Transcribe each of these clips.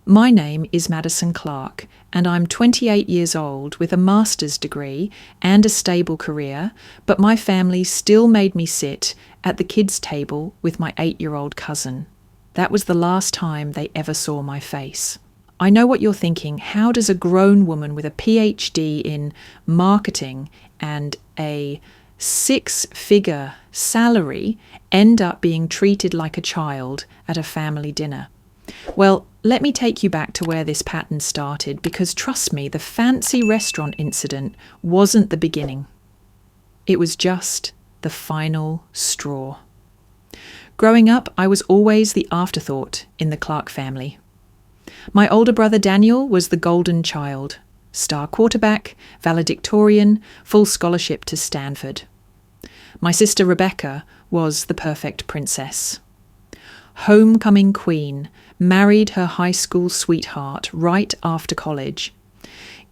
My name is Madison Clark, and I'm 28 years old with a master's degree and a stable career, but my family still made me sit at the kids' table with my 8-year-old cousin. That was the last time they ever saw my face. I know what you're thinking. How does a grown woman with a PhD in marketing and a 6-figure salary end up being treated like a child at a family dinner? Well, let me take you back to where this pattern started, because trust me, the fancy restaurant incident wasn't the beginning. It was just the final straw. Growing up, I was always the afterthought in the Clark family. My older brother Daniel was the golden child, star quarterback, valedictorian, full scholarship to Stanford. My sister Rebecca was the perfect princess. Homecoming queen, married her high school sweetheart right after college,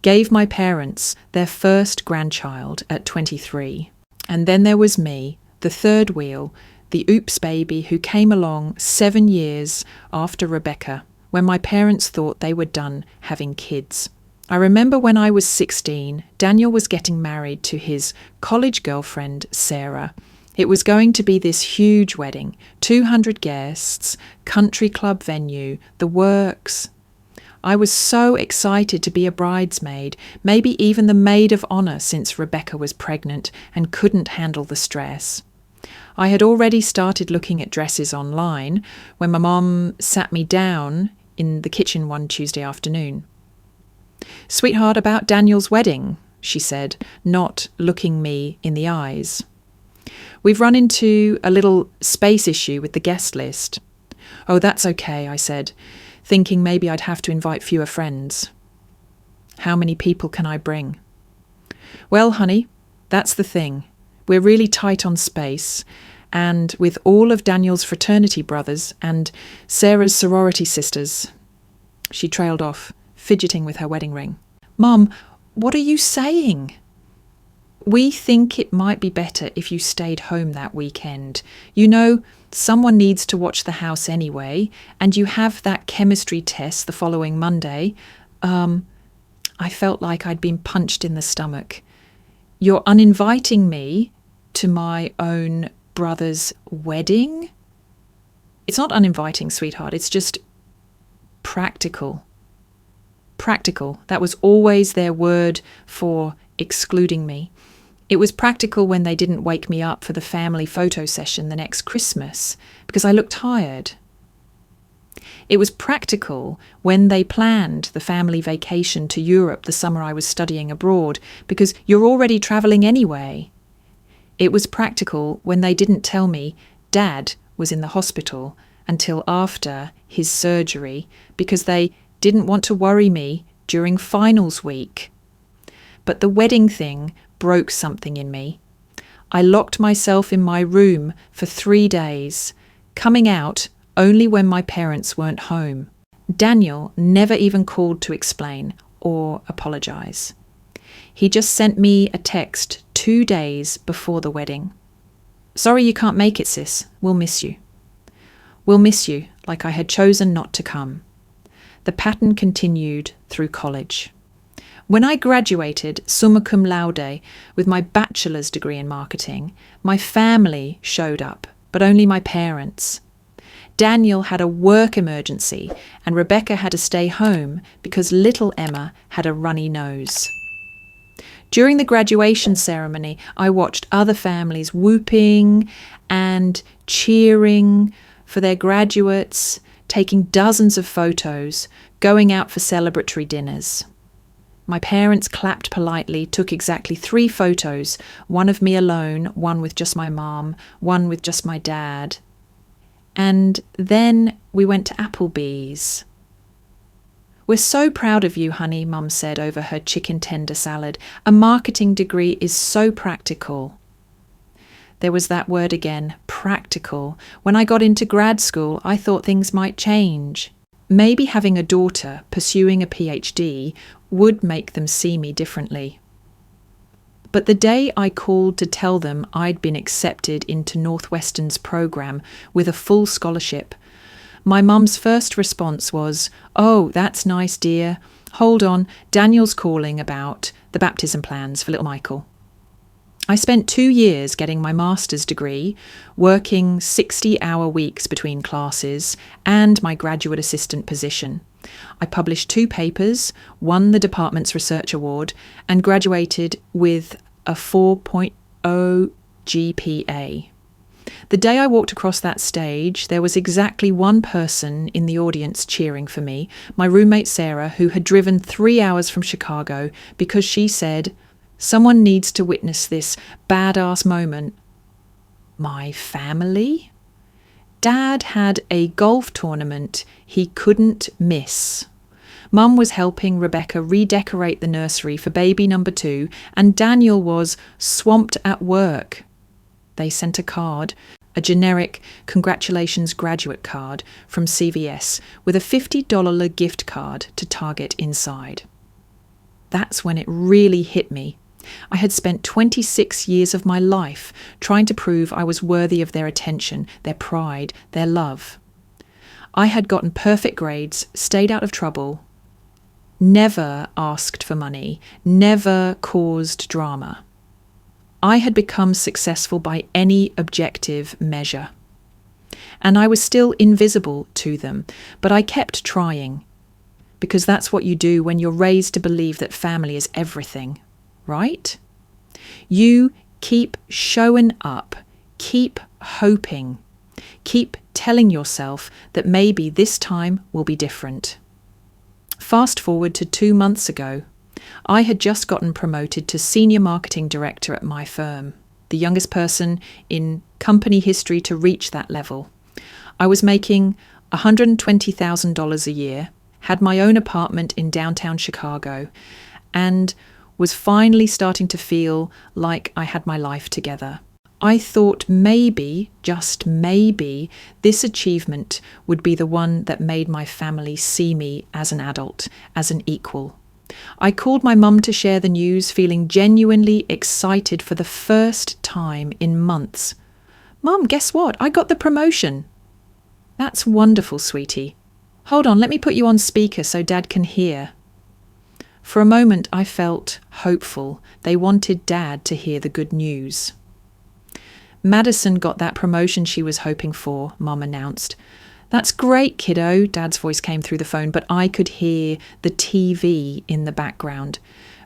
gave my parents their first grandchild at 23. And then there was me, the third wheel, the oops baby who came along 7 years after Rebecca, when my parents thought they were done having kids. I remember when I was 16, Daniel was getting married to his college girlfriend, Sarah. It was going to be this huge wedding, 200 guests, country club venue, the works. I was so excited to be a bridesmaid, maybe even the maid of honour, since Rebecca was pregnant and couldn't handle the stress. I had already started looking at dresses online when my mom sat me down in the kitchen one Tuesday afternoon. "Sweetheart, about Daniel's wedding," she said, not looking me in the eyes. "We've run into a little space issue with the guest list." "Oh, that's okay," I said, thinking maybe I'd have to invite fewer friends. "How many people can I bring?" "Well, honey, that's the thing. We're really tight on space, and with all of Daniel's fraternity brothers and Sarah's sorority sisters." She trailed off, fidgeting with her wedding ring. "Mom, what are you saying?" "We think it might be better if you stayed home that weekend. You know, someone needs to watch the house anyway, and you have that chemistry test the following Monday." I felt like I'd been punched in the stomach. "You're uninviting me to my own brother's wedding?" "It's not uninviting, sweetheart. It's just practical." Practical. That was always their word for excluding me. It was practical when they didn't wake me up for the family photo session the next Christmas because I looked tired. It was practical when they planned the family vacation to Europe the summer I was studying abroad because you're already travelling anyway. It was practical when they didn't tell me Dad was in the hospital until after his surgery because they didn't want to worry me during finals week. But the wedding thing broke something in me. I locked myself in my room for 3 days, coming out only when my parents weren't home. Daniel never even called to explain or apologise. He just sent me a text 2 days before the wedding. "Sorry you can't make it, sis. We'll miss you." "We'll miss you," like I had chosen not to come. The pattern continued through college. When I graduated summa cum laude with my bachelor's degree in marketing, my family showed up, but only my parents. Daniel had a work emergency and Rebecca had to stay home because little Emma had a runny nose. During the graduation ceremony, I watched other families whooping and cheering for their graduates, taking dozens of photos, going out for celebratory dinners. My parents clapped politely, took exactly 3 photos, one of me alone, one with just my mom, one with just my dad. And then we went to Applebee's. "We're so proud of you, honey," Mum said over her chicken tender salad. "A marketing degree is so practical." There was that word again, practical. When I got into grad school, I thought things might change. Maybe having a daughter pursuing a PhD would make them see me differently. But the day I called to tell them I'd been accepted into Northwestern's program with a full scholarship, My mum's first response was, "Oh, that's nice, dear. Hold on, Daniel's calling about the baptism plans for little Michael." I spent 2 years getting my master's degree, working 60-hour weeks between classes, and my graduate assistant position. I published 2 papers, won the department's research award, and graduated with a 4.0 GPA. The day I walked across that stage, there was exactly one person in the audience cheering for me, my roommate Sarah, who had driven 3 hours from Chicago because she said, "Someone needs to witness this badass moment." My family? Dad had a golf tournament he couldn't miss. Mum was helping Rebecca redecorate the nursery for baby number 2, and Daniel was swamped at work. They sent a card, a generic congratulations graduate card from CVS with a $50 gift card to Target inside. That's when it really hit me. I had spent 26 years of my life trying to prove I was worthy of their attention, their pride, their love. I had gotten perfect grades, stayed out of trouble, never asked for money, never caused drama. I had become successful by any objective measure. And I was still invisible to them, but I kept trying. Because that's what you do when you're raised to believe that family is everything, right? You keep showing up, keep hoping, keep telling yourself that maybe this time will be different. Fast forward to 2 months ago. I had just gotten promoted to senior marketing director at my firm, the youngest person in company history to reach that level. I was making $120,000 a year, had my own apartment in downtown Chicago, and was finally starting to feel like I had my life together. I thought maybe, just maybe, this achievement would be the one that made my family see me as an adult, as an equal. I called my mum to share the news, feeling genuinely excited for the first time in months. "Mum, guess what? I got the promotion." "That's wonderful, sweetie. Hold on, let me put you on speaker so Dad can hear." For a moment, I felt hopeful. They wanted Dad to hear the good news. "Madison got that promotion she was hoping for," Mum announced. "That's great, kiddo," Dad's voice came through the phone, but I could hear the TV in the background.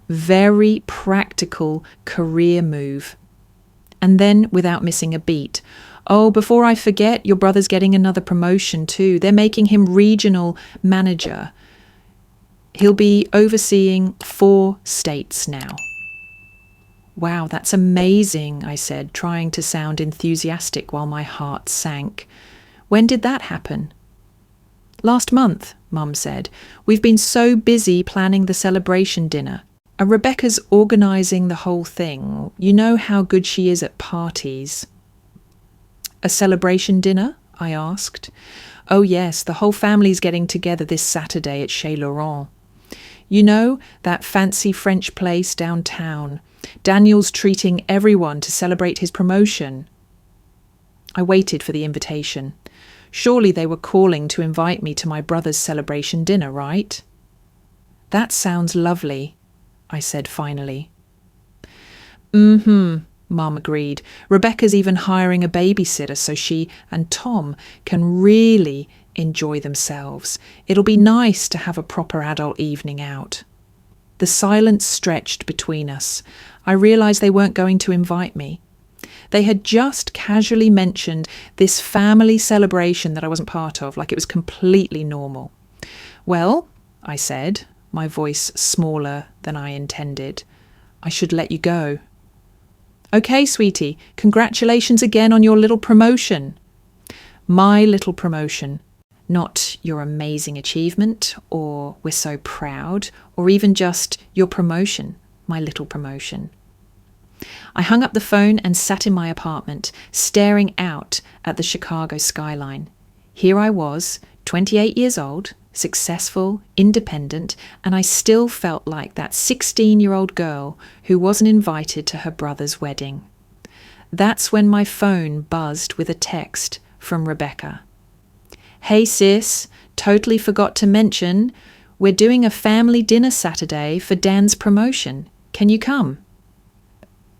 Very practical career move. And then, without missing a beat, "Oh, before I forget, your brother's getting another promotion too. They're making him regional manager. He'll be overseeing 4 states now." "Wow, that's amazing," I said, trying to sound enthusiastic while my heart sank. "When did that happen?" "Last month," Mum said. "We've been so busy planning the celebration dinner. Rebecca's organising the whole thing. You know how good she is at parties." "A celebration dinner?" I asked. "Oh yes, the whole family's getting together this Saturday at Chez Laurent. You know, that fancy French place downtown. Daniel's treating everyone to celebrate his promotion." I waited for the invitation. Surely they were calling to invite me to my brother's celebration dinner, right? "That sounds lovely," I said finally. Mum agreed. "Rebecca's even hiring a babysitter so she and Tom can really enjoy themselves. It'll be nice to have a proper adult evening out." The silence stretched between us. I realised they weren't going to invite me. They had just casually mentioned this family celebration that I wasn't part of, like it was completely normal. "Well," I said, my voice smaller than I intended, "I should let you go." "Okay, sweetie, congratulations again on your little promotion." My little promotion. Not your amazing achievement, or we're so proud, or even just your promotion, my little promotion. I hung up the phone and sat in my apartment, staring out at the Chicago skyline. Here I was, 28 years old, successful, independent, and I still felt like that 16-year-old girl who wasn't invited to her brother's wedding. That's when my phone buzzed with a text from Rebecca. "Hey sis, totally forgot to mention, we're doing a family dinner Saturday for Dan's promotion. Can you come?"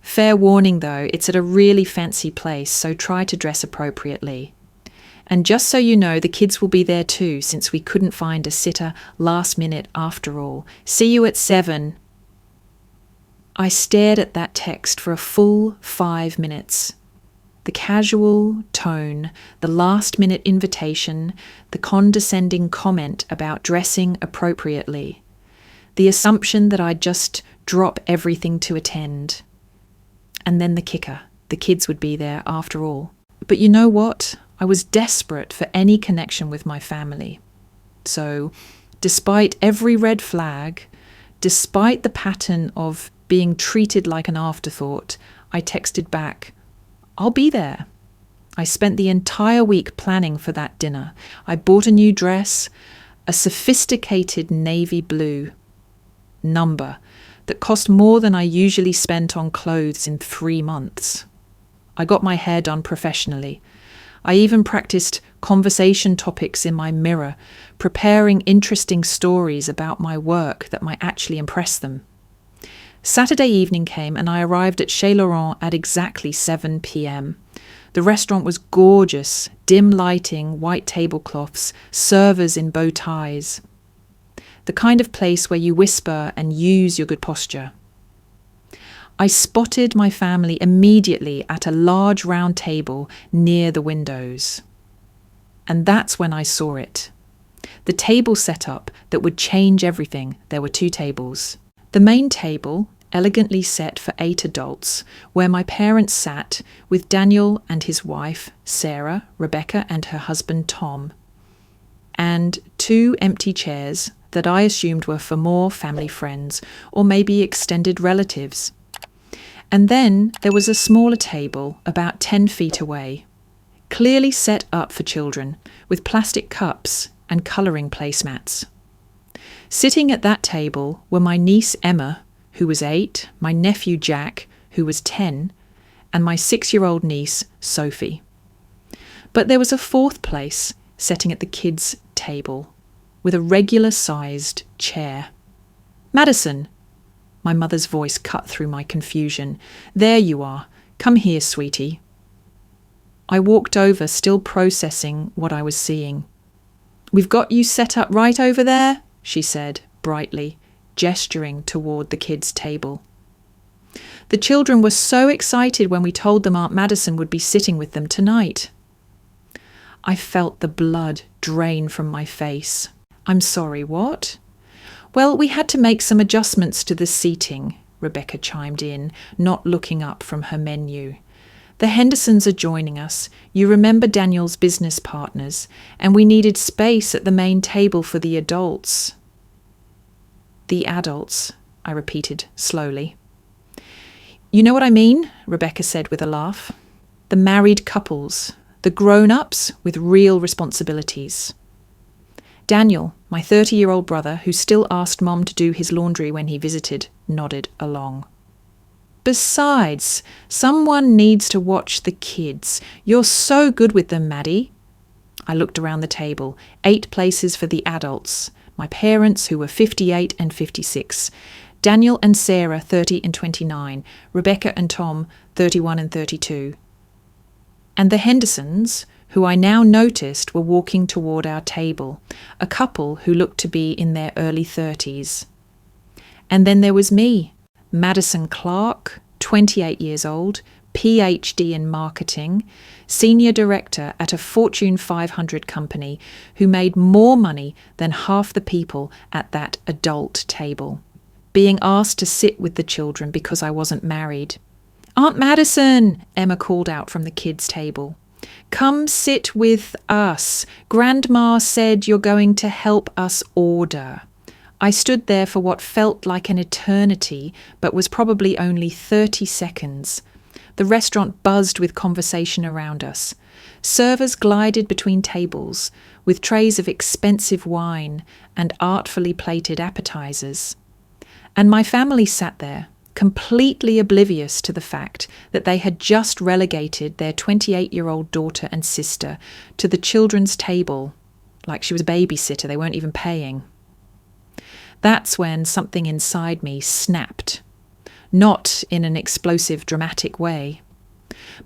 Fair warning though, it's at a really fancy place, so try to dress appropriately. And just so you know, the kids will be there too, since we couldn't find a sitter last minute after all. See you at 7. I stared at that text for a full 5 minutes. The casual tone, the last-minute invitation, the condescending comment about dressing appropriately, the assumption that I'd just drop everything to attend. And then the kicker, the kids would be there after all. But you know what? I was desperate for any connection with my family. So, despite every red flag, despite the pattern of being treated like an afterthought, I texted back, "I'll be there." I spent the entire week planning for that dinner. I bought a new dress, a sophisticated navy blue number that cost more than I usually spent on clothes in 3 months. I got my hair done professionally. I even practiced conversation topics in my mirror, preparing interesting stories about my work that might actually impress them. Saturday evening came and I arrived at Chez Laurent at exactly 7 p.m. The restaurant was gorgeous, dim lighting, white tablecloths, servers in bow ties. The kind of place where you whisper and use your good posture. I spotted my family immediately at a large round table near the windows. And that's when I saw it. The table setup that would change everything. There were 2 tables. The main table, elegantly set for 8 adults, where my parents sat with Daniel and his wife, Sarah, Rebecca, and her husband, Tom. And 2 empty chairs that I assumed were for more family friends or maybe extended relatives. And then there was a smaller table about 10 feet away, clearly set up for children, with plastic cups and colouring placemats. Sitting at that table were my niece Emma, who was 8, my nephew Jack, who was 10, and my 6-year-old niece Sophie. But there was a 4th place sitting at the kids' table, with a regular-sized chair. "Madison," my mother's voice cut through my confusion. "There you are. Come here, sweetie." I walked over, still processing what I was seeing. "We've got you set up right over there," she said, brightly, gesturing toward the kids' table. The children were so excited when we told them Aunt Madison would be sitting with them tonight. I felt the blood drain from my face. "I'm sorry, what?" "Well, we had to make some adjustments to the seating," Rebecca chimed in, not looking up from her menu. "The Hendersons are joining us. You remember Daniel's business partners, and we needed space at the main table for the adults." "The adults," I repeated slowly. "You know what I mean," Rebecca said with a laugh. "The married couples, the grown-ups with real responsibilities." Daniel, my 30-year-old brother, who still asked Mom to do his laundry when he visited, nodded along. "Besides, someone needs to watch the kids. You're so good with them, Maddie." I looked around the table. 8 places for the adults. My parents, who were 58 and 56. Daniel and Sarah, 30 and 29. Rebecca and Tom, 31 and 32. And the Hendersons, who I now noticed were walking toward our table, a couple who looked to be in their early 30s. And then there was me, Madison Clark, 28 years old, PhD in marketing, senior director at a Fortune 500 company who made more money than half the people at that adult table, being asked to sit with the children because I wasn't married. "Aunt Madison," Emma called out from the kids' table. "Come sit with us. Grandma said you're going to help us order." I stood there for what felt like an eternity, but was probably only 30 seconds. The restaurant buzzed with conversation around us. Servers glided between tables, with trays of expensive wine and artfully plated appetizers. And my family sat there, completely oblivious to the fact that they had just relegated their 28-year-old daughter and sister to the children's table like she was a babysitter. They weren't even paying. That's when something inside me snapped, not in an explosive, dramatic way,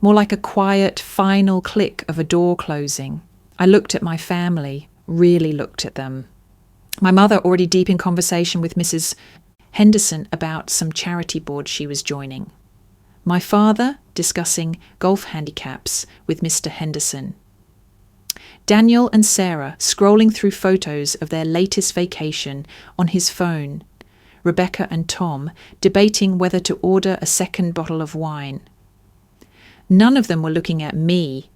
more like a quiet, final click of a door closing. I looked at my family, really looked at them. My mother already deep in conversation with Mrs. Henderson about some charity board she was joining. My father discussing golf handicaps with Mr. Henderson. Daniel and Sarah scrolling through photos of their latest vacation on his phone. Rebecca and Tom debating whether to order a second bottle of wine. None of them were looking at me.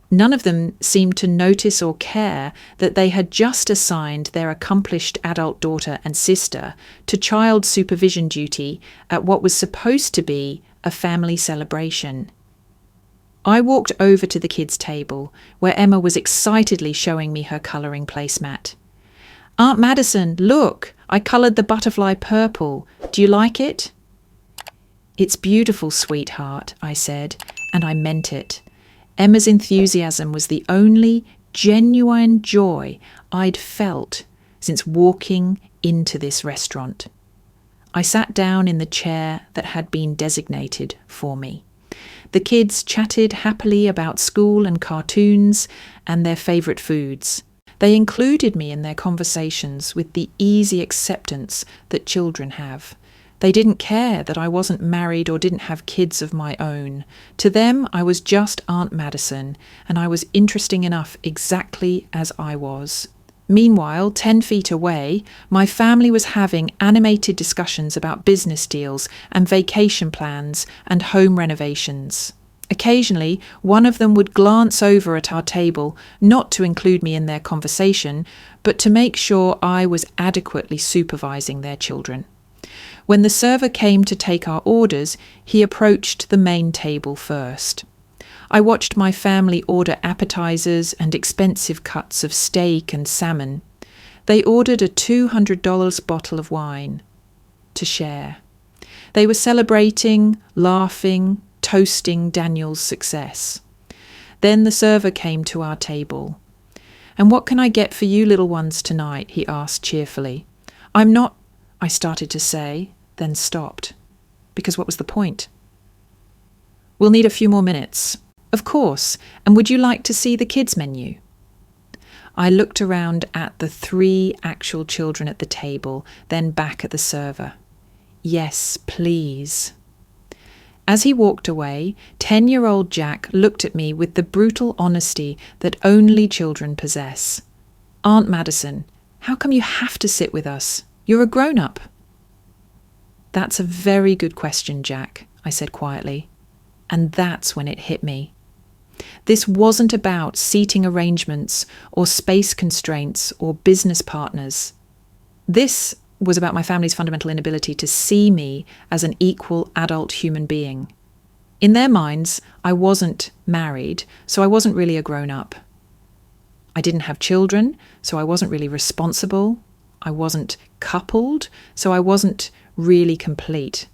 None of them seemed to notice or care that they had just assigned their accomplished adult daughter and sister to child supervision duty at what was supposed to be a family celebration. I walked over to the kids' table, where Emma was excitedly showing me her colouring placemat. "Aunt Madison, look, I coloured the butterfly purple. Do you like it?" "It's beautiful, sweetheart," I said, and I meant it. Emma's enthusiasm was the only genuine joy I'd felt since walking into this restaurant. I sat down in the chair that had been designated for me. The kids chatted happily about school and cartoons and their favourite foods. They included me in their conversations with the easy acceptance that children have. They didn't care that I wasn't married or didn't have kids of my own. To them, I was just Aunt Madison, and I was interesting enough exactly as I was. Meanwhile, 10 feet away, my family was having animated discussions about business deals and vacation plans and home renovations. Occasionally, one of them would glance over at our table, not to include me in their conversation, but to make sure I was adequately supervising their children. When the server came to take our orders, he approached the main table first. I watched my family order appetizers and expensive cuts of steak and salmon. They ordered a $200 bottle of wine to share. They were celebrating, laughing, toasting Daniel's success. Then the server came to our table. "And what can I get for you little ones tonight?" he asked cheerfully. "I'm not," I started to say, then stopped. Because what was the point? "We'll need a few more minutes." "Of course. And would you like to see the kids' menu?" I looked around at the 3 actual children at the table, then back at the server. "Yes, please." As he walked away, 10-year-old Jack looked at me with the brutal honesty that only children possess. "Aunt Madison, how come you have to sit with us? You're a grown-up." "That's a very good question, Jack," I said quietly. And that's when it hit me. This wasn't about seating arrangements or space constraints or business partners. This was about my family's fundamental inability to see me as an equal adult human being. In their minds, I wasn't married, so I wasn't really a grown-up. I didn't have children, so I wasn't really responsible. I wasn't coupled, so I wasn't really complete.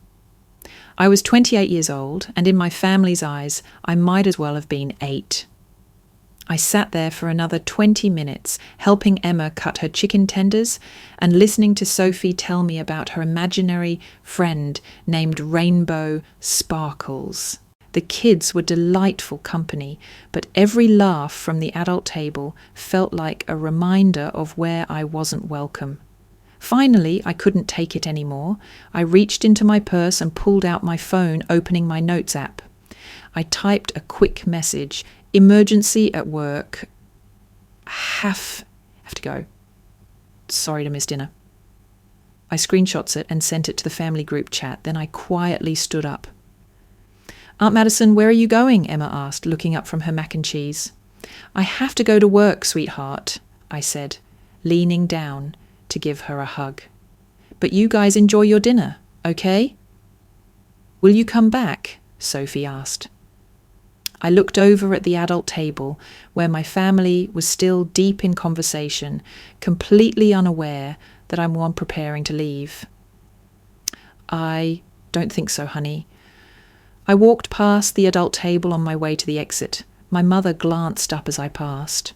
I was 28 years old, and in my family's eyes, I might as well have been 8. I sat there for another 20 minutes, helping Emma cut her chicken tenders and listening to Sophie tell me about her imaginary friend named Rainbow Sparkles. The kids were delightful company, but every laugh from the adult table felt like a reminder of where I wasn't welcome. Finally, I couldn't take it anymore. I reached into my purse and pulled out my phone, opening my notes app. I typed a quick message. "Emergency at work. Have to go. Sorry to miss dinner." I screenshots it and sent it to the family group chat. Then I quietly stood up. "Aunt Madison, where are you going?" Emma asked, looking up from her mac and cheese. "I have to go to work, sweetheart," I said, leaning down to give her a hug. "But you guys enjoy your dinner, okay?" "Will you come back?" Sophie asked. I looked over at the adult table where my family was still deep in conversation, completely unaware that I'm one preparing to leave. "I don't think so, honey." I walked past the adult table on my way to the exit. My mother glanced up as I passed.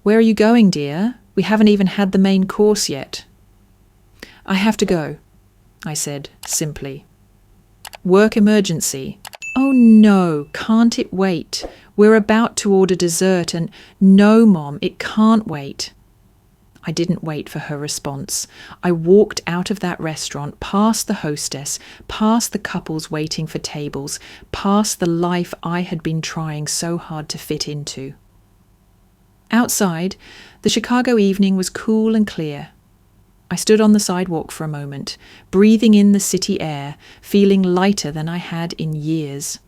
Where are you going, dear? We haven't even had the main course yet. I have to go, I said simply. Work emergency. Oh no, can't it wait? We're about to order dessert and no, Mom, it can't wait. I didn't wait for her response. I walked out of that restaurant, past the hostess, past the couples waiting for tables, past the life I had been trying so hard to fit into. Outside, the Chicago evening was cool and clear. I stood on the sidewalk for a moment, breathing in the city air, feeling lighter than I had in years.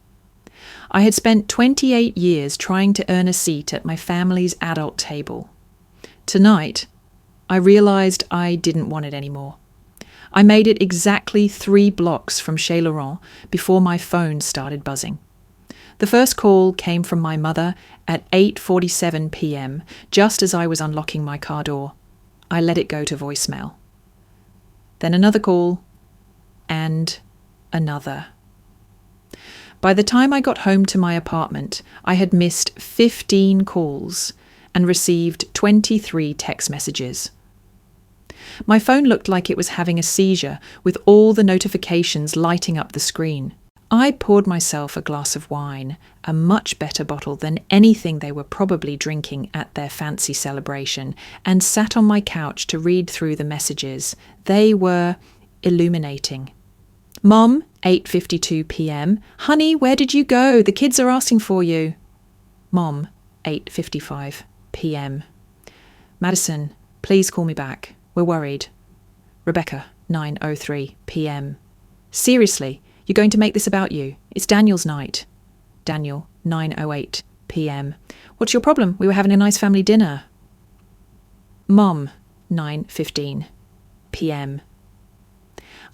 I had spent 28 years trying to earn a seat at my family's adult table. Tonight, I realized I didn't want it anymore. I made it exactly 3 blocks from Chez Laurent before my phone started buzzing. The first call came from my mother at 8:47 p.m., just as I was unlocking my car door. I let it go to voicemail. Then another call, and another. By the time I got home to my apartment, I had missed 15 calls and received 23 text messages. My phone looked like it was having a seizure, with all the notifications lighting up the screen. I poured myself a glass of wine, a much better bottle than anything they were probably drinking at their fancy celebration, and sat on my couch to read through the messages. They were illuminating. Mom, 8:52 p.m. Honey, where did you go? The kids are asking for you. Mom, 8:55 p.m. Madison, please call me back. We're worried. Rebecca, 9:03 p.m. Seriously, you're going to make this about you. It's Daniel's night. Daniel, 9:08 p.m. What's your problem? We were having a nice family dinner. Mom, 9:15 p.m.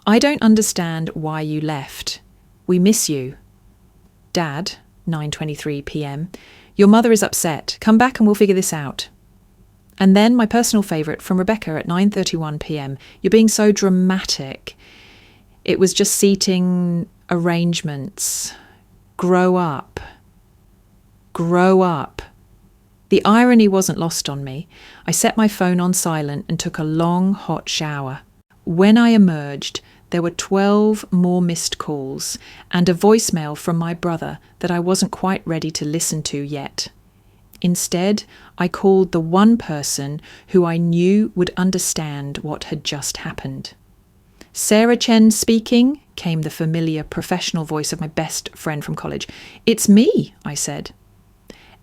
I don't understand why you left. We miss you. Dad, 9:23 p.m. Your mother is upset. Come back and we'll figure this out. And then my personal favourite from Rebecca at 9:31 p.m. You're being so dramatic. It was just seating arrangements. Grow up. Grow up. The irony wasn't lost on me. I set my phone on silent and took a long, hot shower. When I emerged, there were 12 more missed calls and a voicemail from my brother that I wasn't quite ready to listen to yet. Instead, I called the one person who I knew would understand what had just happened. Sarah Chen speaking, came the familiar professional voice of my best friend from college. It's me, I said.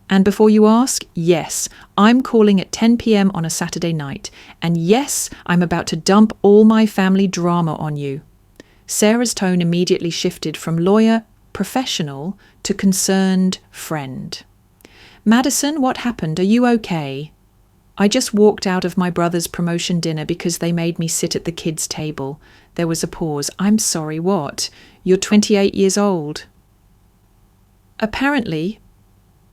And before you ask, yes, I'm calling at 10 p.m. on a Saturday night. And yes, I'm about to dump all my family drama on you. Sarah's tone immediately shifted from lawyer, professional, to concerned friend. Madison, what happened? Are you okay? I just walked out of my brother's promotion dinner because they made me sit at the kids' table. There was a pause. I'm sorry, what? You're 28 years old. Apparently,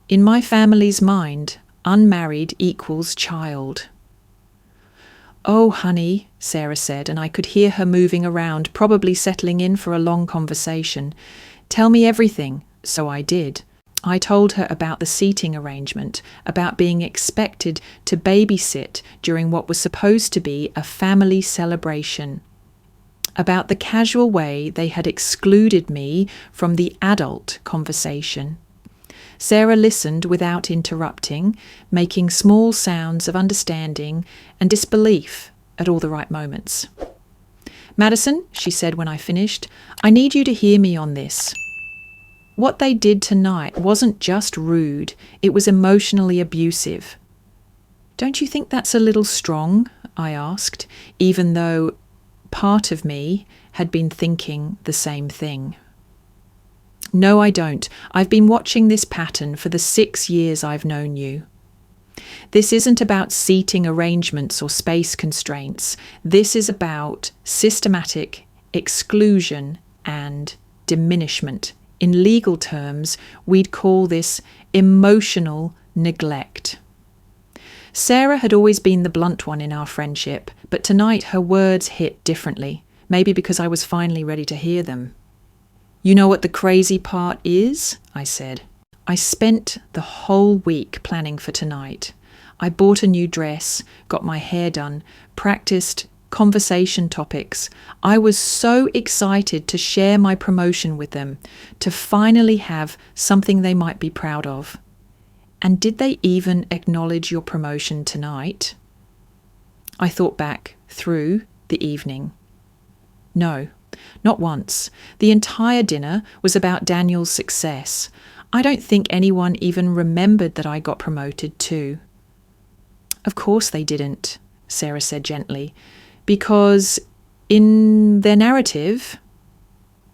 in my family's mind, unmarried equals child. Oh, honey, Sarah said, and I could hear her moving around, probably settling in for a long conversation. Tell me everything. So I did. I told her about the seating arrangement, about being expected to babysit during what was supposed to be a family celebration, about the casual way they had excluded me from the adult conversation. Sarah listened without interrupting, making small sounds of understanding and disbelief at all the right moments. Madison, she said when I finished, I need you to hear me on this. What they did tonight wasn't just rude, it was emotionally abusive. Don't you think that's a little strong? I asked, even though part of me had been thinking the same thing. No, I don't. I've been watching this pattern for the 6 years I've known you. This isn't about seating arrangements or space constraints. This is about systematic exclusion and diminishment. In legal terms, we'd call this emotional neglect. Sarah had always been the blunt one in our friendship, but tonight her words hit differently, maybe because I was finally ready to hear them. You know what the crazy part is? I said. I spent the whole week planning for tonight. I bought a new dress, got my hair done, practiced conversation topics. I was so excited to share my promotion with them, to finally have something they might be proud of. And did they even acknowledge your promotion tonight? I thought back through the evening. No, not once. The entire dinner was about Daniel's success. I don't think anyone even remembered that I got promoted too. Of course they didn't, Sarah said gently, because in their narrative,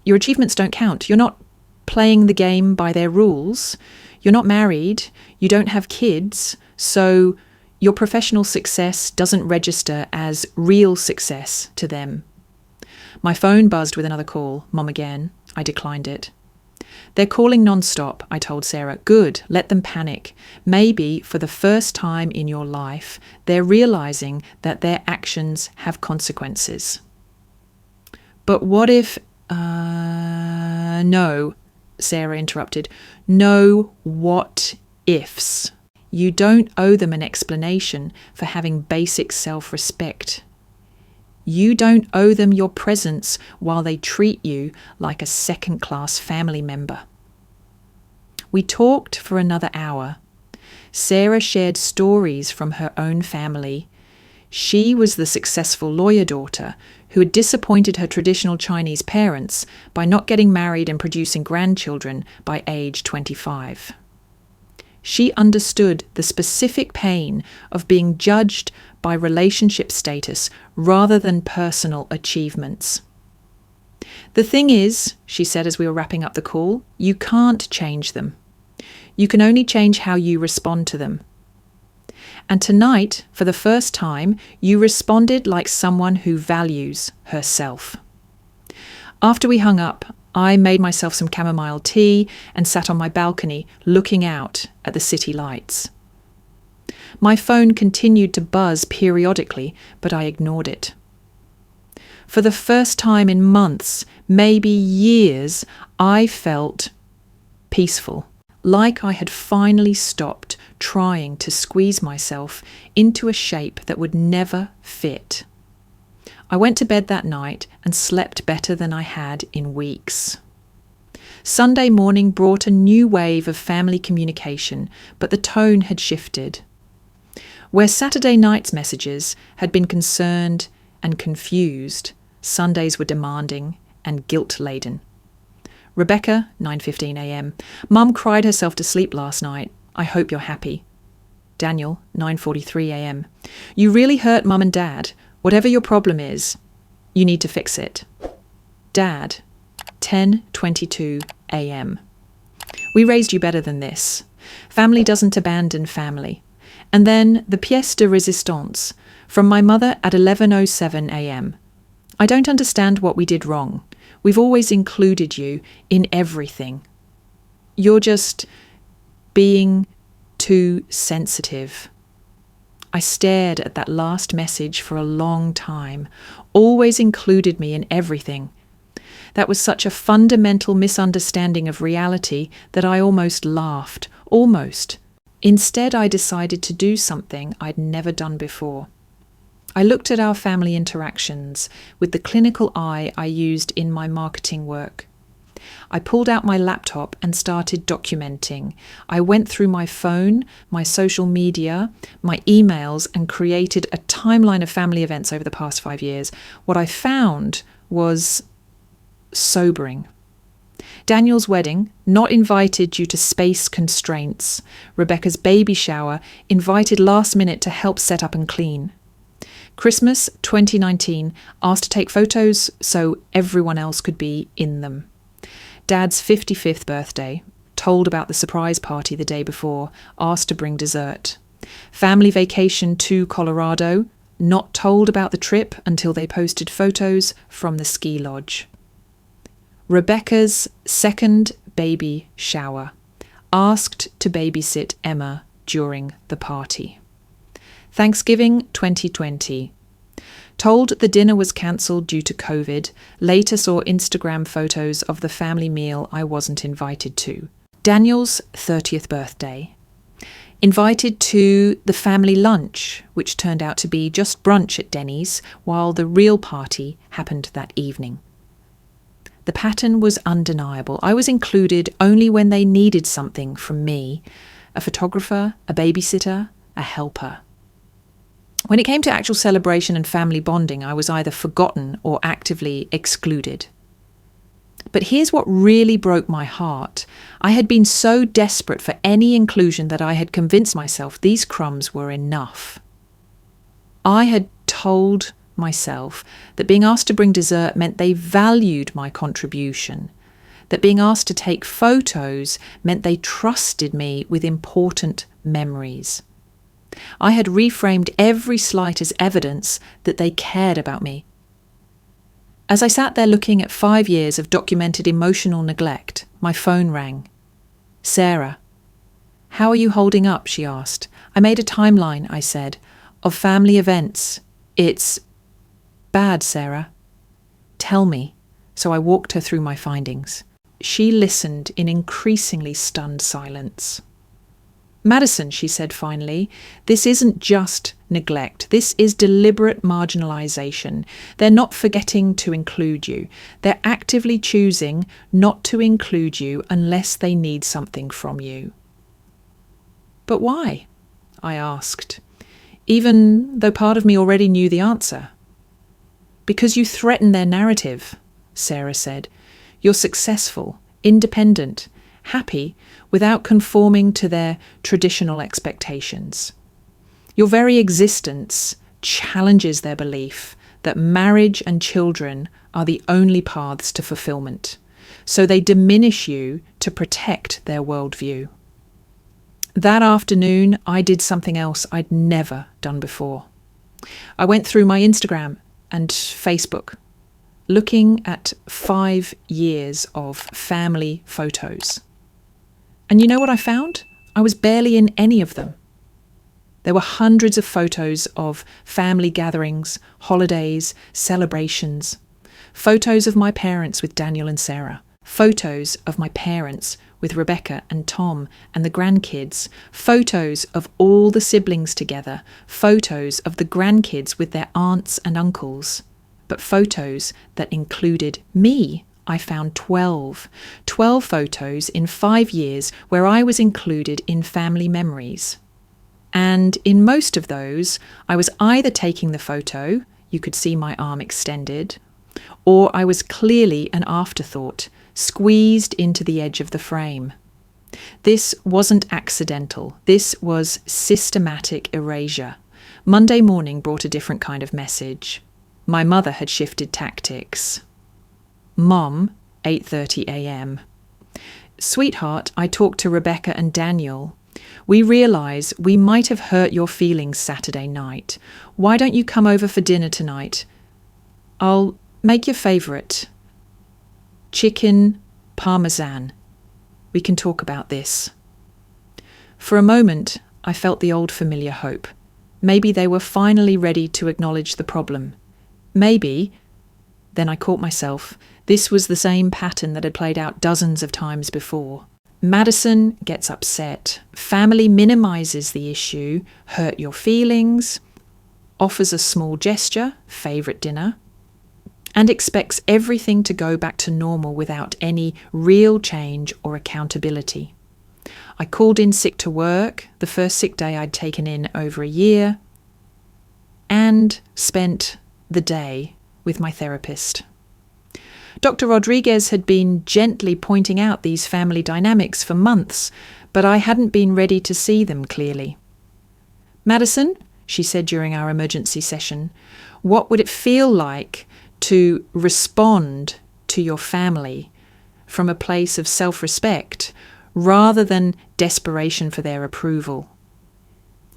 your achievements don't count. You're not playing the game by their rules. You're not married. You don't have kids. So your professional success doesn't register as real success to them. My phone buzzed with another call. Mom again. I declined it. They're calling non-stop, I told Sarah. Good, let them panic. Maybe for the first time in your life, they're realising that their actions have consequences. But what if... No, Sarah interrupted. No what ifs. You don't owe them an explanation for having basic self-respect. You don't owe them your presence while they treat you like a second-class family member. We talked for another hour. Sarah shared stories from her own family. She was the successful lawyer daughter who had disappointed her traditional Chinese parents by not getting married and producing grandchildren by age 25. She understood the specific pain of being judged by relationship status rather than personal achievements. The thing is, she said as we were wrapping up the call, you can't change them. You can only change how you respond to them. And tonight, for the first time, you responded like someone who values herself. After we hung up, I made myself some chamomile tea and sat on my balcony looking out at the city lights. My phone continued to buzz periodically, but I ignored it. For the first time in months, maybe years, I felt peaceful, like I had finally stopped trying to squeeze myself into a shape that would never fit. I went to bed that night and slept better than I had in weeks. Sunday morning brought a new wave of family communication, but the tone had shifted. Where Saturday night's messages had been concerned and confused, Sundays were demanding and guilt-laden. Rebecca, 9:15 a.m. Mum cried herself to sleep last night. I hope you're happy. Daniel, 9:43 a.m. You really hurt Mum and Dad. Whatever your problem is, you need to fix it. Dad, 10:22 a.m. We raised you better than this. Family doesn't abandon family. And then the pièce de résistance from my mother at 11:07 a.m. I don't understand what we did wrong. We've always included you in everything. You're just being too sensitive. I stared at that last message for a long time. Always included me in everything. That was such a fundamental misunderstanding of reality that I almost laughed. Almost. Instead, I decided to do something I'd never done before. I looked at our family interactions with the clinical eye I used in my marketing work. I pulled out my laptop and started documenting. I went through my phone, my social media, my emails, and created a timeline of family events over the past 5 years. What I found was sobering. Daniel's wedding, not invited due to space constraints. Rebecca's baby shower, invited last minute to help set up and clean. Christmas 2019, asked to take photos so everyone else could be in them. Dad's 55th birthday, told about the surprise party the day before, asked to bring dessert. Family vacation to Colorado, not told about the trip until they posted photos from the ski lodge. Rebecca's second baby shower, asked to babysit Emma during the party. Thanksgiving 2020. Told the dinner was cancelled due to COVID, later saw Instagram photos of the family meal I wasn't invited to. Daniel's 30th birthday. Invited to the family lunch, which turned out to be just brunch at Denny's, while the real party happened that evening. The pattern was undeniable. I was included only when they needed something from me: a photographer, a babysitter, a helper. When it came to actual celebration and family bonding, I was either forgotten or actively excluded. But here's what really broke my heart. I had been so desperate for any inclusion that I had convinced myself these crumbs were enough. I had told myself that being asked to bring dessert meant they valued my contribution, that being asked to take photos meant they trusted me with important memories. I had reframed every slight as evidence that they cared about me. As I sat there looking at 5 years of documented emotional neglect, my phone rang. "Sarah." "How are you holding up?" she asked. "I made a timeline," I said, "of family events. It's bad, Sarah." "Tell me." So I walked her through my findings. She listened in increasingly stunned silence. "Madison," she said finally, "this isn't just neglect. This is deliberate marginalisation. They're not forgetting to include you. They're actively choosing not to include you unless they need something from you." "But why?" I asked, even though part of me already knew the answer. "Because you threaten their narrative," Sarah said. "You're successful, independent, happy without conforming to their traditional expectations. Your very existence challenges their belief that marriage and children are the only paths to fulfillment, so they diminish you to protect their worldview." That afternoon, I did something else I'd never done before. I went through my Instagram and Facebook, looking at 5 years of family photos. And you know what I found? I was barely in any of them. There were hundreds of photos of family gatherings, holidays, celebrations. Photos of my parents with Daniel and Sarah. Photos of my parents with Rebecca and Tom and the grandkids. Photos of all the siblings together. Photos of the grandkids with their aunts and uncles. But photos that included me. I found 12 photos in 5 years where I was included in family memories. And in most of those, I was either taking the photo, you could see my arm extended, or I was clearly an afterthought, squeezed into the edge of the frame. This wasn't accidental. This was systematic erasure. Monday morning brought a different kind of message. My mother had shifted tactics. Mom, 8:30 a.m. "Sweetheart, I talked to Rebecca and Daniel. We realise we might have hurt your feelings Saturday night. Why don't you come over for dinner tonight? I'll make your favourite. Chicken parmesan. We can talk about this." For a moment, I felt the old familiar hope. Maybe they were finally ready to acknowledge the problem. Maybe. Then I caught myself. This was the same pattern that had played out dozens of times before. Madison gets upset. Family minimises the issue, hurt your feelings, offers a small gesture, favourite dinner, and expects everything to go back to normal without any real change or accountability. I called in sick to work, the first sick day I'd taken in over a year, and spent the day with my therapist. Dr. Rodriguez had been gently pointing out these family dynamics for months, but I hadn't been ready to see them clearly. "Madison," she said during our emergency session, "what would it feel like to respond to your family from a place of self-respect rather than desperation for their approval?"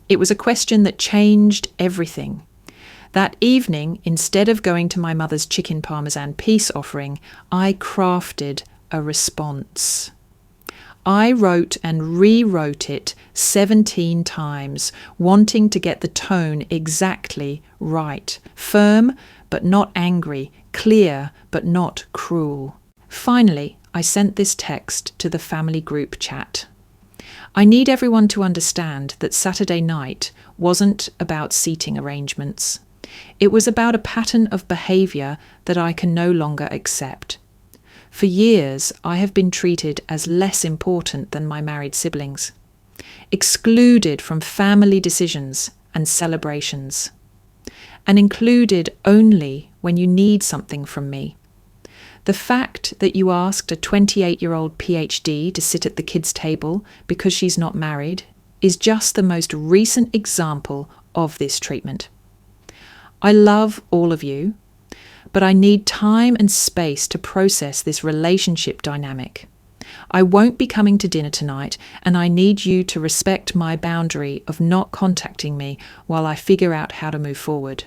It was a question that changed everything. That evening, instead of going to my mother's chicken parmesan peace offering, I crafted a response. I wrote and rewrote it 17 times, wanting to get the tone exactly right. Firm, but not angry. Clear, but not cruel. Finally, I sent this text to the family group chat. I need everyone to understand that Saturday night wasn't about seating arrangements. It was about a pattern of behaviour that I can no longer accept. For years, I have been treated as less important than my married siblings, excluded from family decisions and celebrations, and included only when you need something from me. The fact that you asked a 28-year-old PhD to sit at the kids' table because she's not married is just the most recent example of this treatment. I love all of you, but I need time and space to process this relationship dynamic. I won't be coming to dinner tonight, and I need you to respect my boundary of not contacting me while I figure out how to move forward.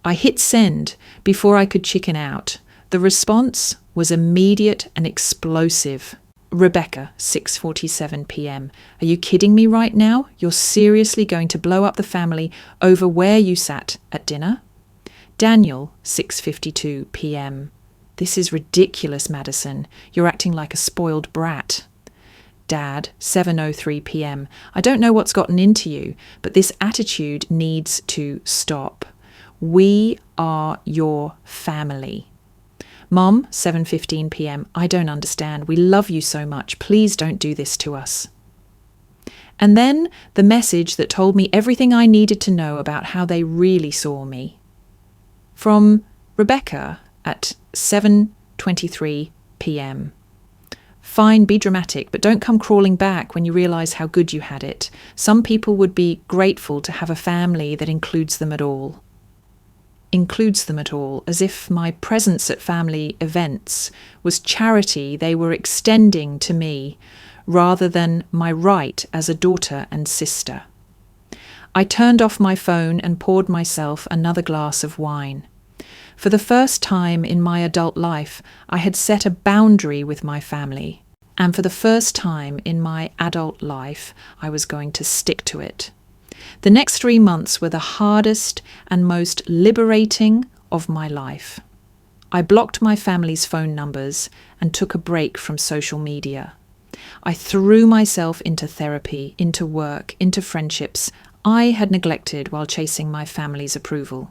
I hit send before I could chicken out. The response was immediate and explosive. Rebecca, 6:47 p.m. Are you kidding me right now? You're seriously going to blow up the family over where you sat at dinner? Daniel, 6:52 p.m. This is ridiculous, Madison. You're acting like a spoiled brat. Dad, 7:03 p.m. I don't know what's gotten into you, but this attitude needs to stop. We are your family. Mom, 7:15 p.m. I don't understand. We love you so much. Please don't do this to us. And then the message that told me everything I needed to know about how they really saw me. From Rebecca at 7:23 p.m. Fine, be dramatic, but don't come crawling back when you realise how good you had it. Some people would be grateful to have a family that includes them at all. Includes them at all, as if my presence at family events was charity they were extending to me, rather than my right as a daughter and sister. I turned off my phone and poured myself another glass of wine. For the first time in my adult life, I had set a boundary with my family, and for the first time in my adult life, I was going to stick to it. The next 3 months were the hardest and most liberating of my life. I blocked my family's phone numbers and took a break from social media. I threw myself into therapy, into work, into friendships I had neglected while chasing my family's approval.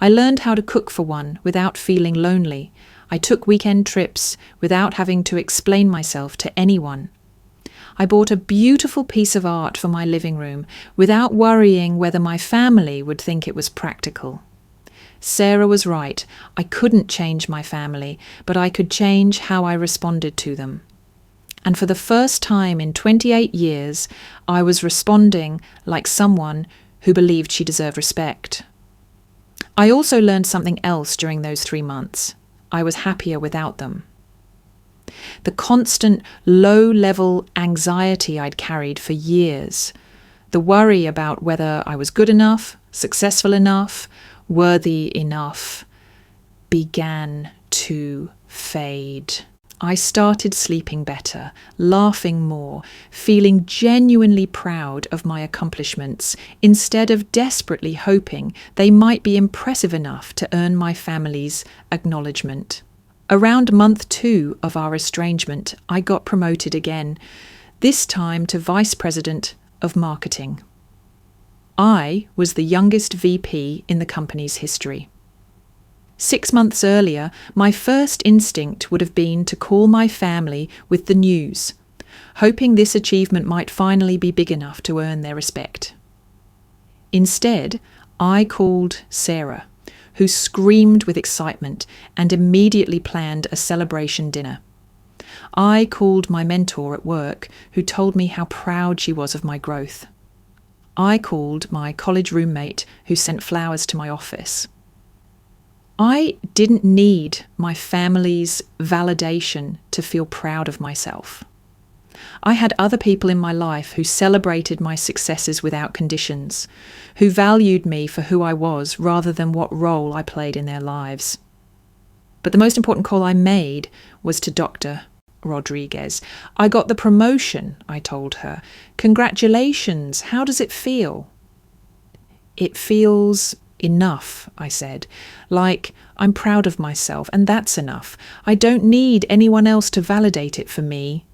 I learned how to cook for one without feeling lonely. I took weekend trips without having to explain myself to anyone. I bought a beautiful piece of art for my living room without worrying whether my family would think it was practical. Sarah was right. I couldn't change my family, but I could change how I responded to them. And for the first time in 28 years, I was responding like someone who believed she deserved respect. I also learned something else during those 3 months. I was happier without them. The constant low-level anxiety I'd carried for years, the worry about whether I was good enough, successful enough, worthy enough, began to fade. I started sleeping better, laughing more, feeling genuinely proud of my accomplishments, instead of desperately hoping they might be impressive enough to earn my family's acknowledgement. Around month 2 of our estrangement, I got promoted again, this time to Vice President of Marketing. I was the youngest VP in the company's history. 6 months earlier, my first instinct would have been to call my family with the news, hoping this achievement might finally be big enough to earn their respect. Instead, I called Sarah, who screamed with excitement and immediately planned a celebration dinner. I called my mentor at work, who told me how proud she was of my growth. I called my college roommate, who sent flowers to my office. I didn't need my family's validation to feel proud of myself. I had other people in my life who celebrated my successes without conditions, who valued me for who I was rather than what role I played in their lives. But the most important call I made was to Dr. Rodriguez. I got the promotion, I told her. Congratulations, how does it feel? It feels enough, I said. Like, I'm proud of myself, and that's enough. I don't need anyone else to validate it for me.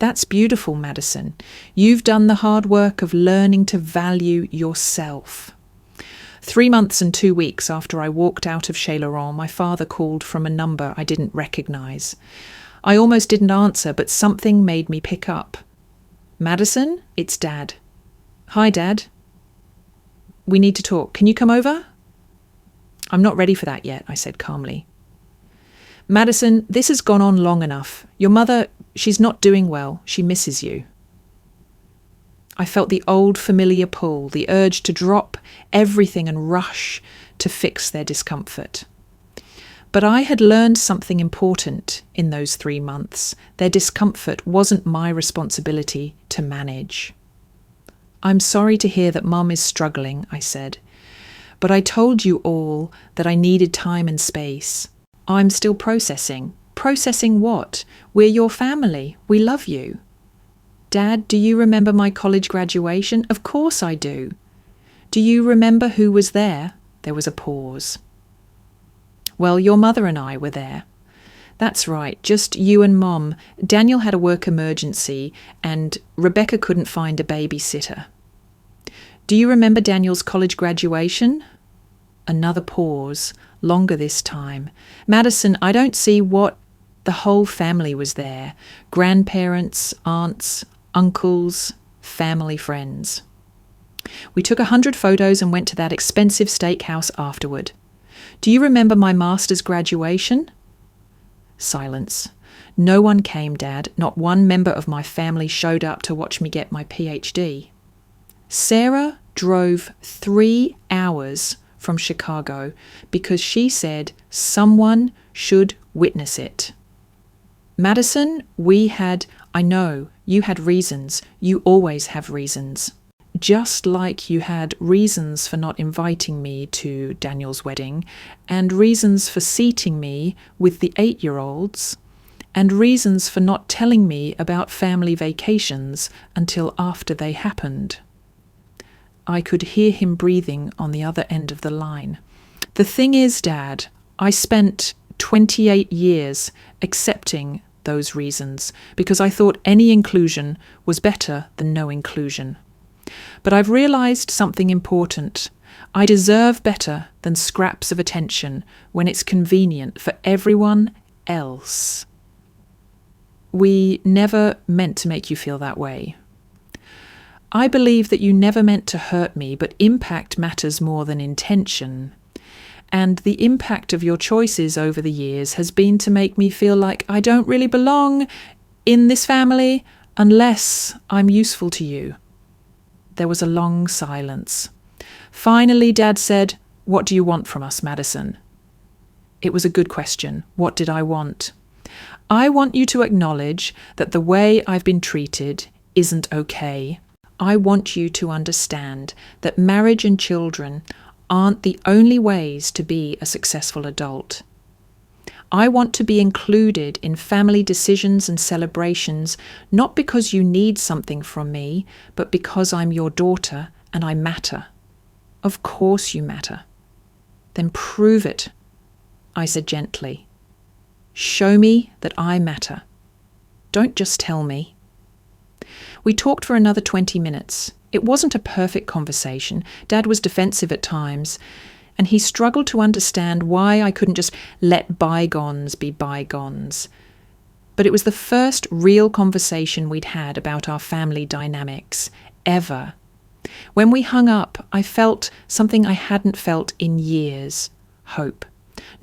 That's beautiful, Madison. You've done the hard work of learning to value yourself. 3 months and 2 weeks after I walked out of Chez Laurent, my father called from a number I didn't recognise. I almost didn't answer, but something made me pick up. Madison, it's Dad. Hi, Dad. We need to talk. Can you come over? I'm not ready for that yet, I said calmly. Madison, this has gone on long enough. Your mother, she's not doing well. She misses you. I felt the old familiar pull, the urge to drop everything and rush to fix their discomfort. But I had learned something important in those 3 months. Their discomfort wasn't my responsibility to manage. I'm sorry to hear that Mum is struggling, I said. But I told you all that I needed time and space. I'm still processing. Processing what? We're your family. We love you. Dad, do you remember my college graduation? Of course I do. Do you remember who was there? There was a pause. Well, your mother and I were there. That's right, just you and Mom. Daniel had a work emergency and Rebecca couldn't find a babysitter. Do you remember Daniel's college graduation? Another pause, longer this time. Madison, I don't see what... The whole family was there. Grandparents, aunts, uncles, family friends. We took 100 photos and went to that expensive steakhouse afterward. Do you remember my master's graduation? Silence. No one came, Dad. Not one member of my family showed up to watch me get my PhD. Sarah drove 3 hours from Chicago because she said someone should witness it. Madison, I know, you had reasons. You always have reasons. Just like you had reasons for not inviting me to Daniel's wedding, and reasons for seating me with the 8-year-olds, and reasons for not telling me about family vacations until after they happened. I could hear him breathing on the other end of the line. The thing is, Dad, I spent 28 years accepting those reasons because I thought any inclusion was better than no inclusion. But I've realised something important. I deserve better than scraps of attention when it's convenient for everyone else. We never meant to make you feel that way. I believe that you never meant to hurt me, but impact matters more than intention. And the impact of your choices over the years has been to make me feel like I don't really belong in this family unless I'm useful to you. There was a long silence. Finally, Dad said, "What do you want from us, Madison?" It was a good question. What did I want? I want you to acknowledge that the way I've been treated isn't okay. I want you to understand that marriage and children aren't the only ways to be a successful adult. I want to be included in family decisions and celebrations, not because you need something from me, but because I'm your daughter and I matter. Of course you matter. Then prove it, I said gently. Show me that I matter. Don't just tell me. We talked for another 20 minutes. It wasn't a perfect conversation. Dad was defensive at times, and he struggled to understand why I couldn't just let bygones be bygones. But it was the first real conversation we'd had about our family dynamics, ever. When we hung up, I felt something I hadn't felt in years. Hope.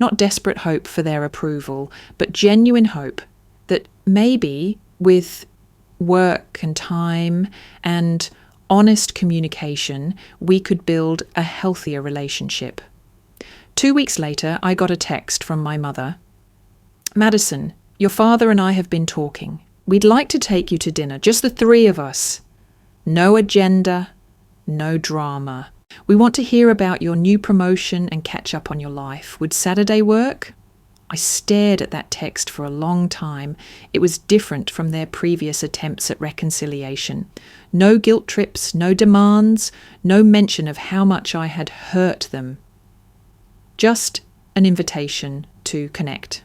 Not desperate hope for their approval, but genuine hope that maybe with work and time and honest communication, we could build a healthier relationship. 2 weeks later, I got a text from my mother. Madison, your father and I have been talking. We'd like to take you to dinner, just the 3 of us. No agenda, no drama. We want to hear about your new promotion and catch up on your life. Would Saturday work? I stared at that text for a long time. It was different from their previous attempts at reconciliation. No guilt trips, no demands, no mention of how much I had hurt them. Just an invitation to connect.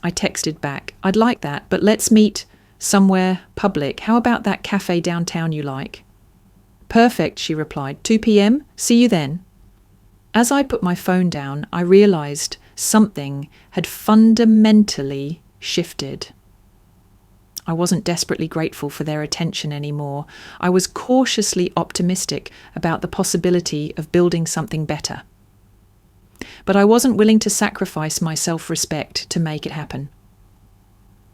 I texted back, I'd like that, but let's meet Somewhere public. How about that cafe downtown you like? Perfect, she replied. 2 p.m? See you then. As I put my phone down, I realized something had fundamentally shifted. I wasn't desperately grateful for their attention anymore. I was cautiously optimistic about the possibility of building something better. But I wasn't willing to sacrifice my self-respect to make it happen.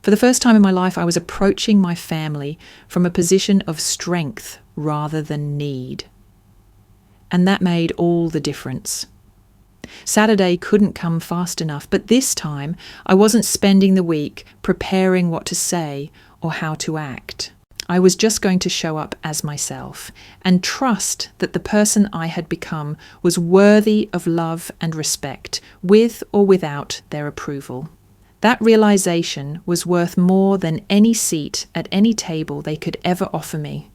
For the first time in my life, I was approaching my family from a position of strength rather than need. And that made all the difference. Saturday couldn't come fast enough, but this time I wasn't spending the week preparing what to say or how to act. I was just going to show up as myself and trust that the person I had become was worthy of love and respect, with or without their approval. That realization was worth more than any seat at any table they could ever offer me.